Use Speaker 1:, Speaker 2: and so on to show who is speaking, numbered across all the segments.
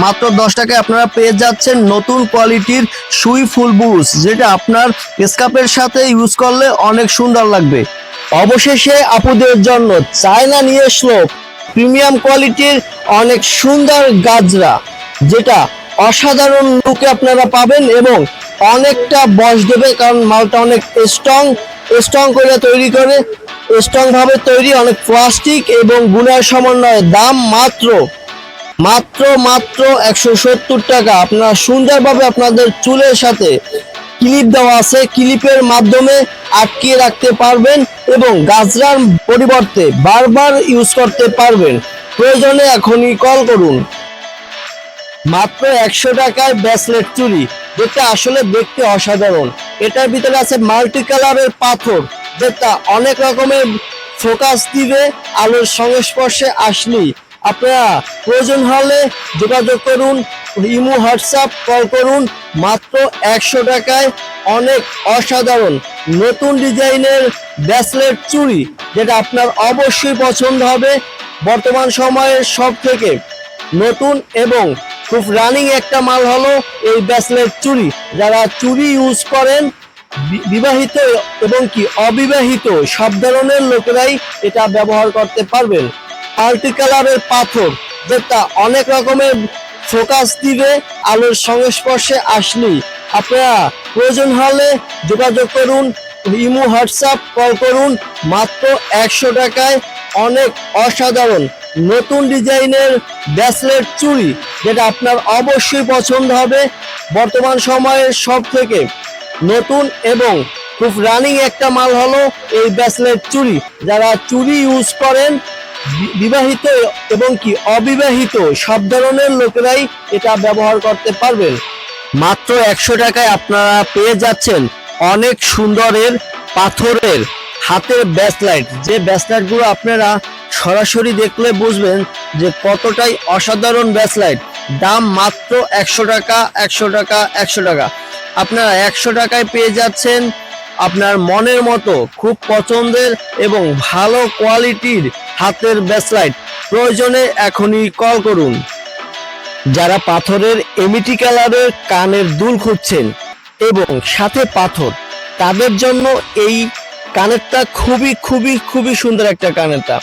Speaker 1: মাত্র 10 টাকায় আপনারা পেয়ে যাচ্ছেন নতুন কোয়ালিটির সুই ফুল বুশ, যেটা আপনার স্কার্ফের সাথে ইউজ করলে অনেক সুন্দর লাগবে। অবশেষে আপুদের জন্য চায়না নিয়ে আসলো প্রিমিয়াম কোয়ালিটির অনেক সুন্দর গাজরা, যেটা অসাধারণ লুকে আপনারা পাবেন এবং অনেকটা বয়স দেবে, কারণ মালটা অনেক স্ট্রং করে তৈরি করে, স্ট্রং ভাবে তৈরি, অনেক প্লাস্টিক এবং গুণের সমন্বয়ে। দাম মাত্র মাত্র মাত্র 170 টাকা। আপনারা সুন্দরভাবে আপনাদের চুলের সাথে ক্লিপ দেওয়া আছে, ক্লিপের মাধ্যমে আটকিয়ে রাখতে পারবেন এবং গাজরার পরিবর্তে বারবার ইউজ করতে পারবেন। প্রয়োজনে এখনই কল করুন। মাত্র 100 টাকায় ব্রেসলেট চুড়ি, যেটা আসলে দেখতে অসাধারণ। এটার ভিতরে আছে মাল্টি কালারের পাথর, যেটা অনেক রকমের ফোকাস দিবে আলোর সংস্পর্শে আসলেই। আপনারা প্রয়োজন হলে যোগাযোগ করুন, ইমো হোয়াটসঅ্যাপ কল করুন। মাত্র 100 টাকায় অনেক অসাধারণ নতুন ডিজাইনের ব্রেসলেট চুড়ি, যেটা আপনার অবশ্যই পছন্দ হবে। বর্তমান সময়ের সব থেকে নতুন এবং খুব রানিং একটা মাল হলো এই ব্রেসলেট চুড়ি। যারা চুড়ি ইউজ করেন, বিবাহিত এবং কি অবিবাহিত সব ধরনের লোকেরাই এটা ব্যবহার করতে পারবেন। মাল্টি কালারের পাথর, যেটা অনেক রকমের ফোকাস দিবে আলোর সংস্পর্শে আসলেই। আপনারা প্রয়োজন হলে যোগাযোগ করুন, ইমো হোয়াটসঅ্যাপ কল করুন। মাত্র 100 টাকায় অনেক অসাধারণ নতুন ডিজাইনের ব্রেসলেট চুড়ি, যেটা আপনার অবশ্যই পছন্দ হবে। বর্তমান সময়ের সব থেকে নতুন এবং খুব রানিং একটা মাল হলো এই ব্রেসলেট চুড়ি। যারা চুড়ি ইউজ করেন, বিবাহিত এবং কি অবিবাহিত সব ধরনের লোকেরাই এটা ব্যবহার করতে পারবেন। মাত্র 100 টাকায় আপনারা পেয়ে যাচ্ছেন অনেক সুন্দরের পাথরের হাতের ব্রেসলেট, যে ব্রেসলেটগুলো আপনারা সরাসরি দেখলে বুঝবেন যে কতটাই অসাধারণ ব্রেসলেট। দাম মাত্র 100 টাকা, 100 টাকা, 100 টাকা। আপনারা 100 টাকায় পেয়ে যাচ্ছেন আপনার মনের মতো খুব পছন্দের এবং ভালো কোয়ালিটির হাতের ব্রেসলেট। প্রয়োজনে এখনই কল করুন। যারা পাথরের এমিটি কালারের কানের দুল খুঁজছেন এবং সাথে পাথর, তাদের জন্য এই কানেরটা খুবই খুবই খুবই সুন্দর একটা কানেরটা।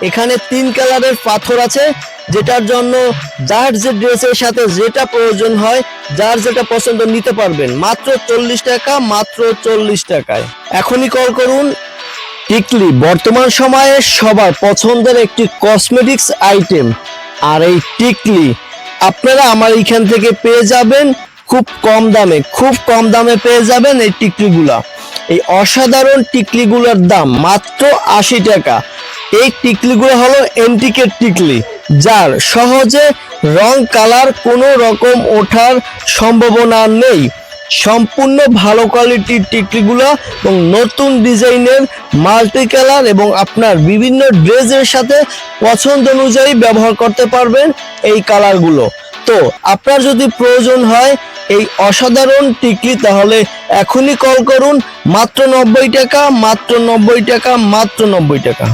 Speaker 1: এখানে 3 কালারের পাথর আছে, যেটার জন্য যার যে ড্রেসের সাথে যেটা প্রয়োজন হয়, যার যেটা পছন্দ নিতে পারবেন। মাত্র 40 টাকা, মাত্র 40 টাকায়। এখনই কল করুন। টিকলি বর্তমান সময়ে সবার পছন্দের একটি কসমেটিক্স আইটেম, আর এই টিকলি আপনারা আমার এইখান থেকে পেয়ে যাবেন খুব কম দামে, খুব কম দামে পেয়ে যাবেন এই টিকলিগুলা। এই অসাধারণ টিকলিগুলোর দাম মাত্র 80 টাকা। এই টিকলিগুলো হলো এন্টিকের টিকলি, যার সহজে রং কালার কোনো রকম ওঠার সম্ভাবনা নেই। সম্পূর্ণ ভালো কোয়ালিটির টিকলিগুলো এবং নতুন ডিজাইনের মাল্টি কালার, এবং আপনার বিভিন্ন ড্রেসের সাথে পছন্দ অনুযায়ী ব্যবহার করতে পারবেন এই কালারগুলো। তো আপনার যদি প্রয়োজন হয় এই অসাধারণ টিকলি, তাহলে এখনই কল করুন। মাত্র 90 টাকা, মাত্র 90 টাকা, মাত্র 90 টাকা।